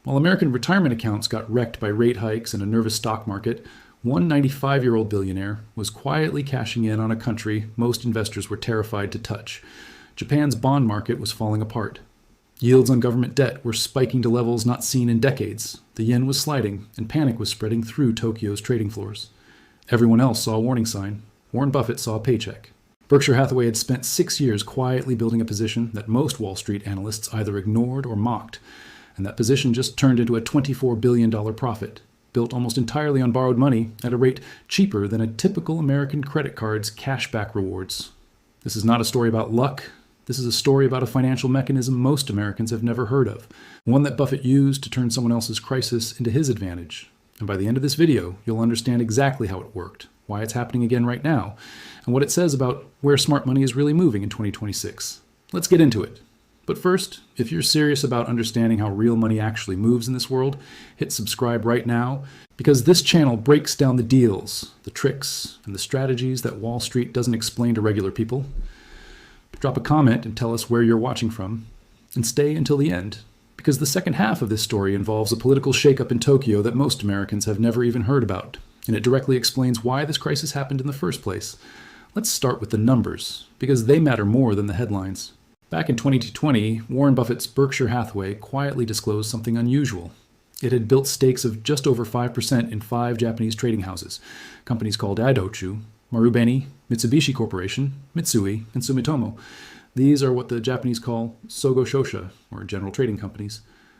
While American retirement accounts got wrecked by rate hikes and a nervous stock market, one 95-year-old billionaire was quietly cashing in on a country most investors were terrified to touch. Japan's bond market was falling apart. Yields on government debt were spiking to levels not seen in decades. The yen was sliding, and panic was spreading through Tokyo's trading floors. Everyone else saw a warning sign. Warren Buffett saw a paycheck. Berkshire Hathaway had spent 6 years quietly building a position that most Wall Street analysts either ignored or mocked, and that position just turned into a $24 billion profit, built almost entirely on borrowed money at a rate cheaper than a typical American credit card's cashback rewards. This is not a story about luck. This is a story about a financial mechanism most Americans have never heard of, one that Buffett used to turn someone else's crisis into his advantage. And by the end of this video, you'll understand exactly how it worked, why it's happening again right now, and what it says about where smart money is really moving in 2026. Let's get into it. But first, if you're serious about understanding how real money actually moves in this world, hit subscribe right now, because this channel breaks down the deals, the tricks, and the strategies that Wall Street doesn't explain to regular people. Drop a comment and tell us where you're watching from, and stay until the end, because the second half of this story involves a political shakeup in Tokyo that most Americans have never even heard about, and it directly explains why this crisis happened in the first place. Let's start with the numbers, because they matter more than the headlines. Back in 2020, Warren Buffett's Berkshire Hathaway quietly disclosed something unusual. It had built stakes of just over 5% in 5 Japanese trading houses, companies called Aidochu, Marubeni, Mitsubishi Corporation, Mitsui, and Sumitomo. These are what the Japanese call Sogo Shosha, or general trading companies.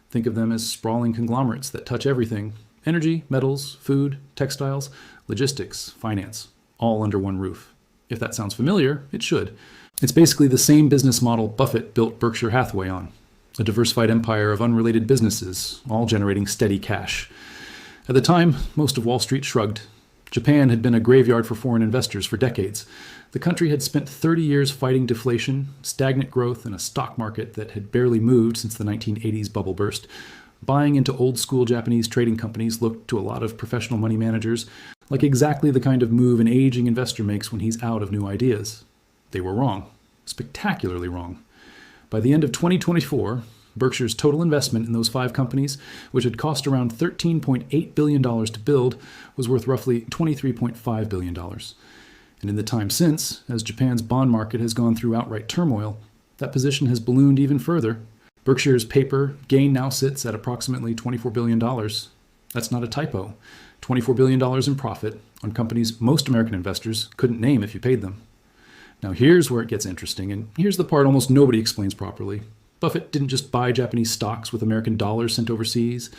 Think of them as sprawling conglomerates that touch everything: energy, metals, food, textiles, logistics, finance, all under one roof. If that sounds familiar, it should. It's basically the same business model Buffett built Berkshire Hathaway on, a diversified empire of unrelated businesses, all generating steady cash. At the time, most of Wall Street shrugged. Japan had been a graveyard for foreign investors for decades. The country had spent 30 years fighting deflation, stagnant growth, and a stock market that had barely moved since the 1980s bubble burst. Buying into old-school Japanese trading companies looked to a lot of professional money managers like exactly the kind of move an aging investor makes when he's out of new ideas. They were wrong, spectacularly wrong. By the end of 2024, Berkshire's total investment in those 5 companies, which had cost around $13.8 billion to build, was worth roughly $23.5 billion. And in the time since, as Japan's bond market has gone through outright turmoil, that position has ballooned even further. Berkshire's paper gain now sits at approximately $24 billion. That's not a typo. $24 billion in profit on companies most American investors couldn't name if you paid them. Now here's where it gets interesting, and here's the part almost nobody explains properly. Buffett didn't just buy Japanese stocks with American dollars sent overseas.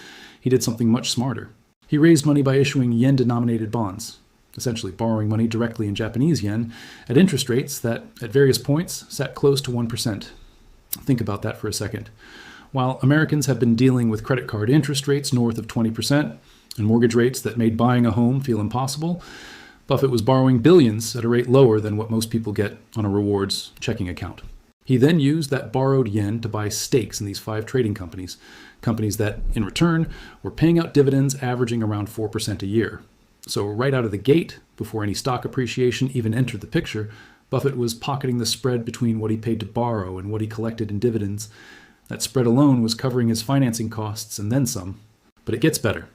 He did something much smarter. He raised money by issuing yen-denominated bonds, essentially borrowing money directly in Japanese yen at interest rates that, at various points, sat close to 1%. Think about that for a second. While Americans have been dealing with credit card interest rates north of 20% and mortgage rates that made buying a home feel impossible, Buffett was borrowing billions at a rate lower than what most people get on a rewards checking account. He then used that borrowed yen to buy stakes in these 5 trading companies, companies that, in return, were paying out dividends averaging around 4% a year. So right out of the gate, before any stock appreciation even entered the picture, Buffett was pocketing the spread between what he paid to borrow and what he collected in dividends. That spread alone was covering his financing costs and then some. But it gets better.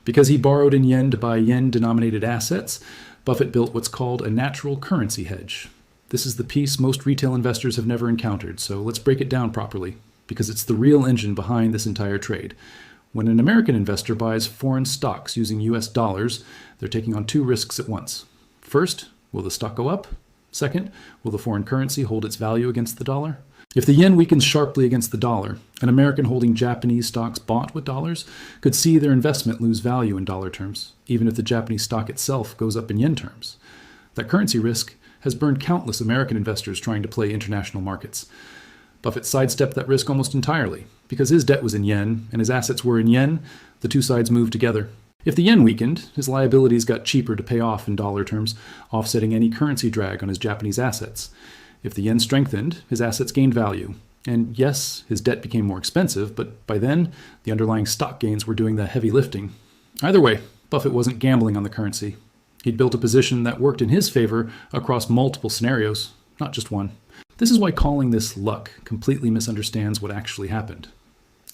Because he borrowed in yen to buy yen-denominated assets, Buffett built what's called a natural currency hedge. This is the piece most retail investors have never encountered, so let's break it down properly, because it's the real engine behind this entire trade. When an American investor buys foreign stocks using US dollars, they're taking on 2 risks at once. First, will the stock go up? Second, will the foreign currency hold its value against the dollar? If the yen weakens sharply against the dollar, an American holding Japanese stocks bought with dollars could see their investment lose value in dollar terms, even if the Japanese stock itself goes up in yen terms. That currency risk has burned countless American investors trying to play international markets. Buffett sidestepped that risk almost entirely. Because his debt was in yen and his assets were in yen, the two sides moved together. If the yen weakened, his liabilities got cheaper to pay off in dollar terms, offsetting any currency drag on his Japanese assets. If the yen strengthened, his assets gained value. And yes, his debt became more expensive, but by then, the underlying stock gains were doing the heavy lifting. Either way, Buffett wasn't gambling on the currency. He'd built a position that worked in his favor across multiple scenarios, not just one. This is why calling this luck completely misunderstands what actually happened.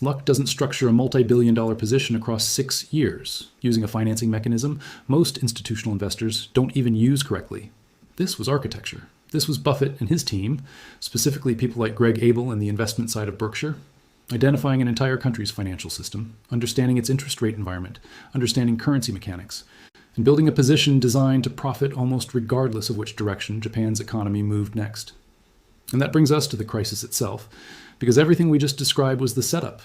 Luck doesn't structure a multi-billion-dollar position across 6 years, using a financing mechanism most institutional investors don't even use correctly. This was architecture. This was Buffett and his team, specifically people like Greg Abel and the investment side of Berkshire, identifying an entire country's financial system, understanding its interest rate environment, understanding currency mechanics, and building a position designed to profit almost regardless of which direction Japan's economy moved next. And that brings us to the crisis itself, because everything we just described was the setup.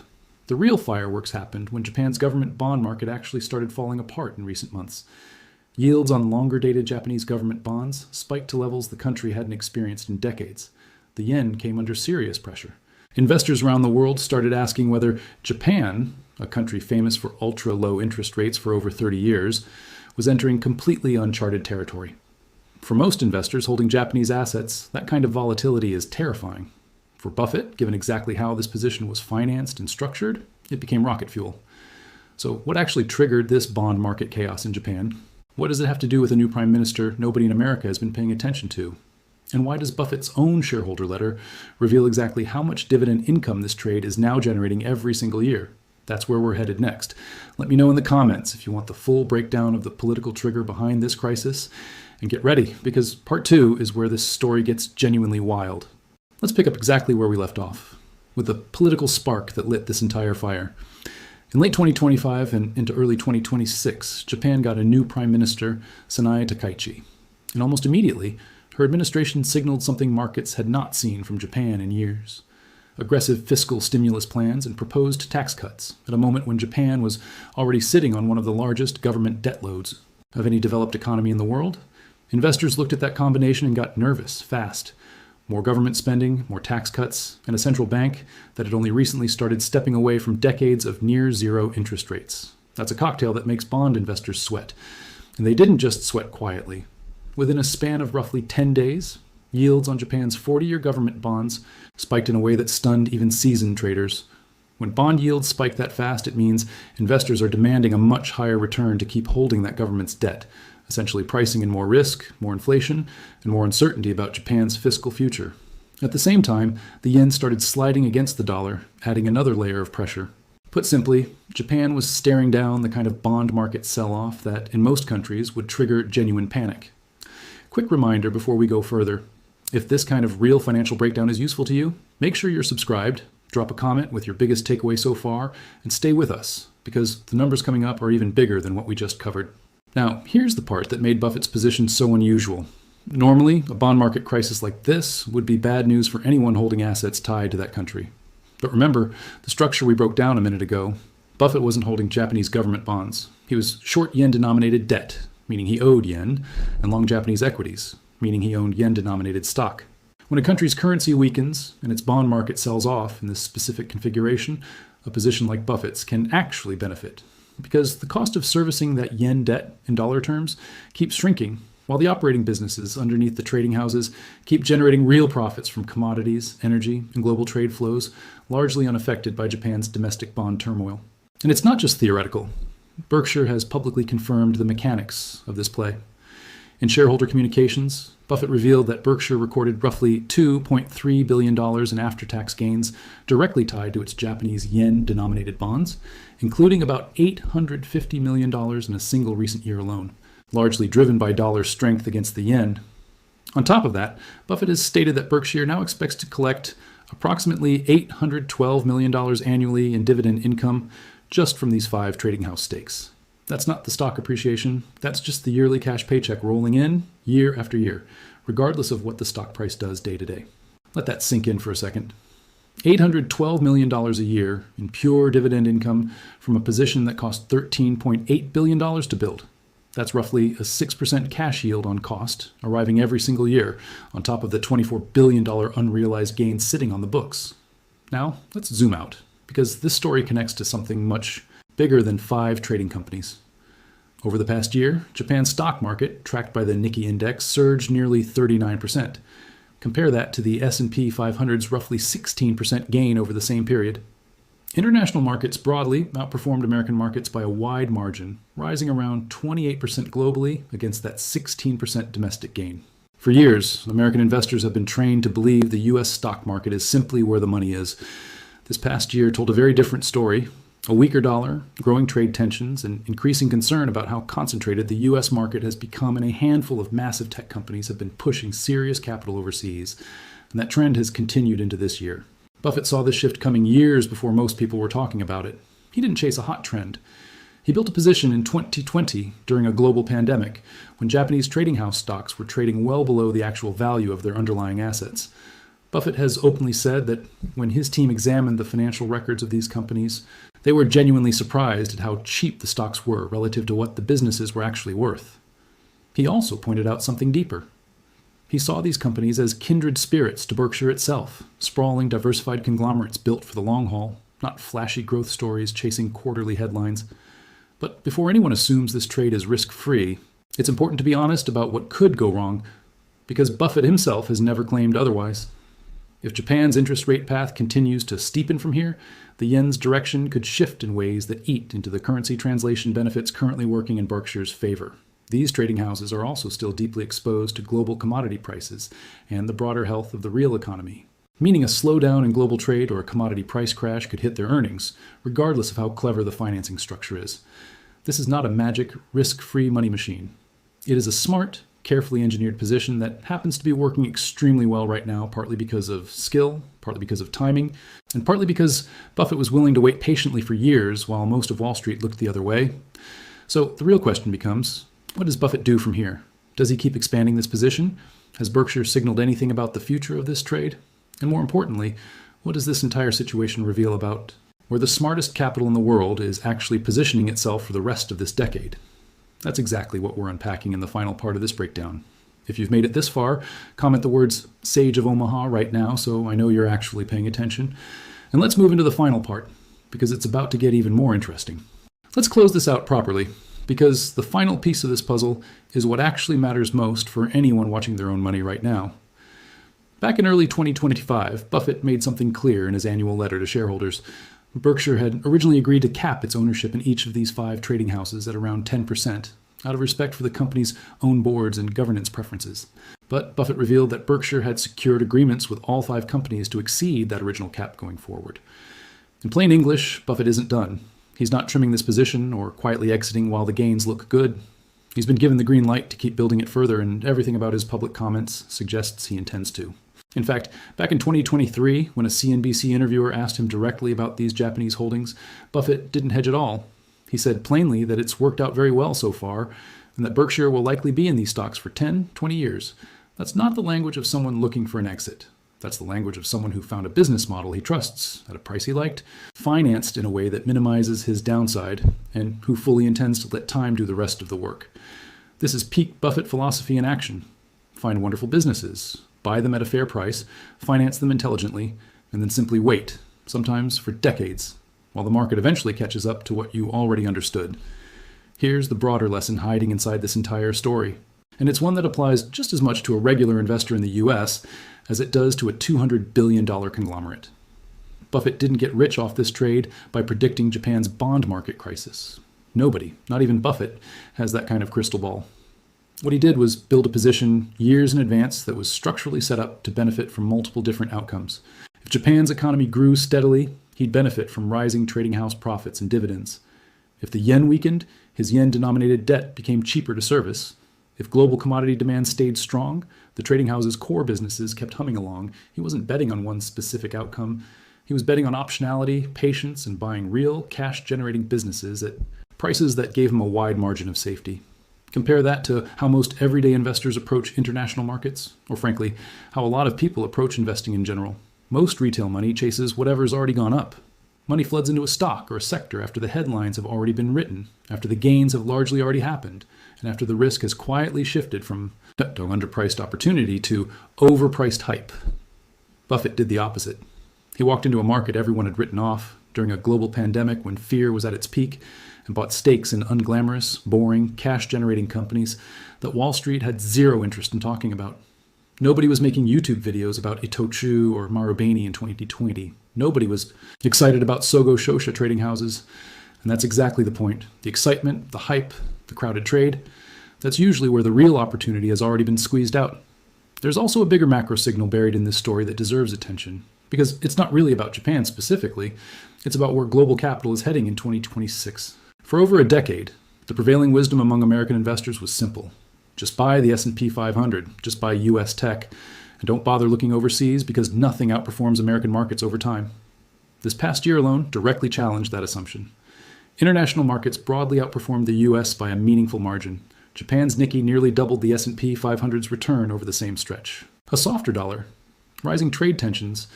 The real fireworks happened when Japan's government bond market actually started falling apart in recent months. Yields on longer-dated Japanese government bonds spiked to levels the country hadn't experienced in decades. The yen came under serious pressure. Investors around the world started asking whether Japan, a country famous for ultra-low interest rates for over 30 years, was entering completely uncharted territory. For most investors holding Japanese assets, that kind of volatility is terrifying. For Buffett, given exactly how this position was financed and structured, it became rocket fuel. So what actually triggered this bond market chaos in Japan? What does it have to do with a new prime minister nobody in America has been paying attention to? And why does Buffett's own shareholder letter reveal exactly how much dividend income this trade is now generating every single year? That's where we're headed next. Let me know in the comments if you want the full breakdown of the political trigger behind this crisis. And get ready, because part 2 is where this story gets genuinely wild. Let's pick up exactly where we left off, with the political spark that lit this entire fire. In late 2025 and into early 2026, Japan got a new prime minister, Sanae Takaichi. And almost immediately, her administration signaled something markets had not seen from Japan in years. Aggressive fiscal stimulus plans and proposed tax cuts at a moment when Japan was already sitting on one of the largest government debt loads of any developed economy in the world. Investors looked at that combination and got nervous fast. More government spending, more tax cuts, and a central bank that had only recently started stepping away from decades of near-zero interest rates. That's a cocktail that makes bond investors sweat. And they didn't just sweat quietly. Within a span of roughly 10 days, yields on Japan's 40-year government bonds spiked in a way that stunned even seasoned traders. When bond yields spike that fast, it means investors are demanding a much higher return to keep holding that government's debt, essentially pricing in more risk, more inflation, and more uncertainty about Japan's fiscal future. At the same time, the yen started sliding against the dollar, adding another layer of pressure. Put simply, Japan was staring down the kind of bond market sell-off that, in most countries, would trigger genuine panic. Quick reminder before we go further. If this kind of real financial breakdown is useful to you, make sure you're subscribed, drop a comment with your biggest takeaway so far, and stay with us, because the numbers coming up are even bigger than what we just covered. Now, here's the part that made Buffett's position so unusual. Normally, a bond market crisis like this would be bad news for anyone holding assets tied to that country. But remember, the structure we broke down a minute ago. Buffett wasn't holding Japanese government bonds. He was short yen-denominated debt, meaning he owed yen, and long Japanese equities, meaning he owned yen-denominated stock. When a country's currency weakens and its bond market sells off in this specific configuration, a position like Buffett's can actually benefit, because the cost of servicing that yen debt in dollar terms keeps shrinking, while the operating businesses underneath the trading houses keep generating real profits from commodities, energy, and global trade flows, largely unaffected by Japan's domestic bond turmoil. And it's not just theoretical. Berkshire has publicly confirmed the mechanics of this play. In shareholder communications, Buffett revealed that Berkshire recorded roughly $2.3 billion in after-tax gains directly tied to its Japanese yen-denominated bonds, including about $850 million in a single recent year alone, largely driven by dollar strength against the yen. On top of that, Buffett has stated that Berkshire now expects to collect approximately $812 million annually in dividend income just from these 5 trading house stakes. That's not the stock appreciation, that's just the yearly cash paycheck rolling in year after year, regardless of what the stock price does day to day. Let that sink in for a second. $812 million a year in pure dividend income from a position that cost $13.8 billion to build. That's roughly a 6% cash yield on cost, arriving every single year, on top of the $24 billion unrealized gain sitting on the books. Now, let's zoom out, because this story connects to something much bigger than 5 trading companies. Over the past year, Japan's stock market, tracked by the Nikkei index, surged nearly 39%. Compare that to the S&P 500's roughly 16% gain over the same period. International markets broadly outperformed American markets by a wide margin, rising around 28% globally against that 16% domestic gain. For years, American investors have been trained to believe the U.S. stock market is simply where the money is. This past year told a very different story. A weaker dollar, growing trade tensions, and increasing concern about how concentrated the U.S. market has become, and a handful of massive tech companies have been pushing serious capital overseas. And that trend has continued into this year. Buffett saw this shift coming years before most people were talking about it. He didn't chase a hot trend. He built a position in 2020 during a global pandemic, when Japanese trading house stocks were trading well below the actual value of their underlying assets. Buffett has openly said that when his team examined the financial records of these companies, they were genuinely surprised at how cheap the stocks were relative to what the businesses were actually worth. He also pointed out something deeper. He saw these companies as kindred spirits to Berkshire itself, sprawling, diversified conglomerates built for the long haul, not flashy growth stories chasing quarterly headlines. But before anyone assumes this trade is risk-free, it's important to be honest about what could go wrong, because Buffett himself has never claimed otherwise. If Japan's interest rate path continues to steepen from here, the yen's direction could shift in ways that eat into the currency translation benefits currently working in Berkshire's favor. These trading houses are also still deeply exposed to global commodity prices and the broader health of the real economy, meaning a slowdown in global trade or a commodity price crash could hit their earnings, regardless of how clever the financing structure is. This is not a magic, risk-free money machine. It is a smart, carefully engineered position that happens to be working extremely well right now, partly because of skill, partly because of timing, and partly because Buffett was willing to wait patiently for years while most of Wall Street looked the other way. So the real question becomes, what does Buffett do from here? Does he keep expanding this position? Has Berkshire signaled anything about the future of this trade? And more importantly, what does this entire situation reveal about where the smartest capital in the world is actually positioning itself for the rest of this decade? That's exactly what we're unpacking in the final part of this breakdown. If you've made it this far, comment the words Sage of Omaha right now so I know you're actually paying attention. And let's move into the final part, because it's about to get even more interesting. Let's close this out properly, because the final piece of this puzzle is what actually matters most for anyone watching their own money right now. Back in early 2025, Buffett made something clear in his annual letter to shareholders. Berkshire had originally agreed to cap its ownership in each of these 5 trading houses at around 10%, out of respect for the company's own boards and governance preferences. But Buffett revealed that Berkshire had secured agreements with all 5 companies to exceed that original cap going forward. In plain English, Buffett isn't done. He's not trimming this position or quietly exiting while the gains look good. He's been given the green light to keep building it further, and everything about his public comments suggests he intends to. In fact, back in 2023, when a CNBC interviewer asked him directly about these Japanese holdings, Buffett didn't hedge at all. He said plainly that it's worked out very well so far, and that Berkshire will likely be in these stocks for 10, 20 years. That's not the language of someone looking for an exit. That's the language of someone who found a business model he trusts, at a price he liked, financed in a way that minimizes his downside, and who fully intends to let time do the rest of the work. This is peak Buffett philosophy in action. Find wonderful businesses, buy them at a fair price, finance them intelligently, and then simply wait, sometimes for decades, while the market eventually catches up to what you already understood. Here's the broader lesson hiding inside this entire story, and it's one that applies just as much to a regular investor in the US as it does to a $200 billion conglomerate. Buffett didn't get rich off this trade by predicting Japan's bond market crisis. Nobody, not even Buffett, has that kind of crystal ball. What he did was build a position years in advance that was structurally set up to benefit from multiple different outcomes. If Japan's economy grew steadily, he'd benefit from rising trading house profits and dividends. If the yen weakened, his yen-denominated debt became cheaper to service. If global commodity demand stayed strong, the trading house's core businesses kept humming along. He wasn't betting on one specific outcome. He was betting on optionality, patience, and buying real, cash-generating businesses at prices that gave him a wide margin of safety. Compare that to how most everyday investors approach international markets, or frankly, how a lot of people approach investing in general. Most retail money chases whatever's already gone up. Money floods into a stock or a sector after the headlines have already been written, after the gains have largely already happened, and after the risk has quietly shifted from underpriced opportunity to overpriced hype. Buffett did the opposite. He walked into a market everyone had written off during a global pandemic when fear was at its peak, and bought stakes in unglamorous, boring, cash-generating companies that Wall Street had zero interest in talking about. Nobody was making YouTube videos about Itochu or Marubeni in 2020. Nobody was excited about Sogo Shosha trading houses. And that's exactly the point. The excitement, the hype, the crowded trade, that's usually where the real opportunity has already been squeezed out. There's also a bigger macro signal buried in this story that deserves attention, because it's not really about Japan specifically, it's about where global capital is heading in 2026. For over a decade, the prevailing wisdom among American investors was simple. Just buy the S&P 500, just buy US tech, and don't bother looking overseas because nothing outperforms American markets over time. This past year alone directly challenged that assumption. International markets broadly outperformed the US by a meaningful margin. Japan's Nikkei nearly doubled the S&P 500's return over the same stretch. A softer dollar, rising trade tensions,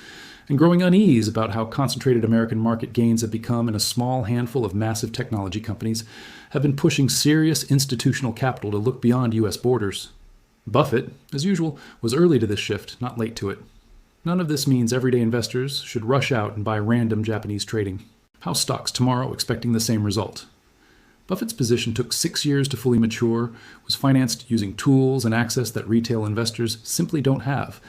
and growing unease about how concentrated American market gains have become in a small handful of massive technology companies have been pushing serious institutional capital to look beyond US borders. Buffett, as usual, was early to this shift, not late to it. None of this means everyday investors should rush out and buy random Japanese trading. House stocks tomorrow expecting the same result. Buffett's position took 6 years to fully mature, was financed using tools and access that retail investors simply don't have.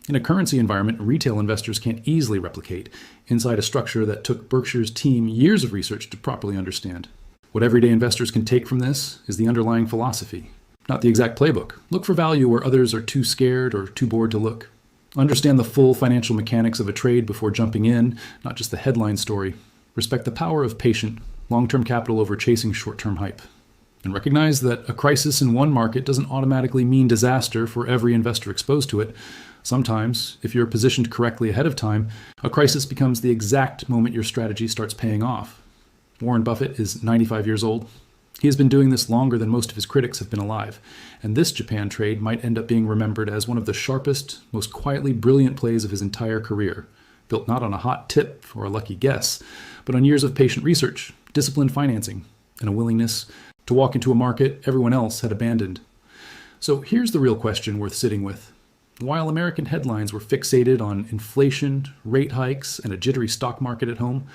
In a currency environment, retail investors can't easily replicate inside a structure that took Berkshire's team years of research to properly understand. What everyday investors can take from this is the underlying philosophy, not the exact playbook. Look for value where others are too scared or too bored to look. Understand the full financial mechanics of a trade before jumping in, not just the headline story. Respect the power of patient, long-term capital over chasing short-term hype. And recognize that a crisis in one market doesn't automatically mean disaster for every investor exposed to it. Sometimes, if you're positioned correctly ahead of time, a crisis becomes the exact moment your strategy starts paying off. Warren Buffett is 95 years old. He has been doing this longer than most of his critics have been alive, and this Japan trade might end up being remembered as one of the sharpest, most quietly brilliant plays of his entire career, built not on a hot tip or a lucky guess, but on years of patient research, disciplined financing, and a willingness to walk into a market everyone else had abandoned. So here's the real question worth sitting with. While American headlines were fixated on inflation, rate hikes, and a jittery stock market at home,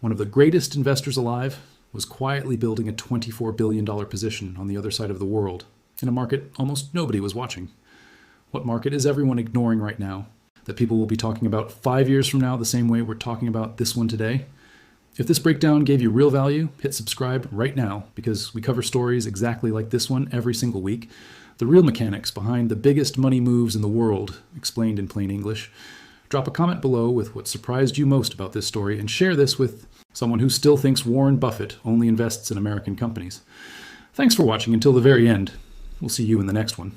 one of the greatest investors alive was quietly building a $24 billion position on the other side of the world, in a market almost nobody was watching. What market is everyone ignoring right now, that people will be talking about 5 years from now the same way we're talking about this one today? If this breakdown gave you real value, hit subscribe right now, because we cover stories exactly like this one every single week. The real mechanics behind the biggest money moves in the world, explained in plain English. Drop a comment below with what surprised you most about this story, and share this with someone who still thinks Warren Buffett only invests in American companies. Thanks for watching until the very end. We'll see you in the next one.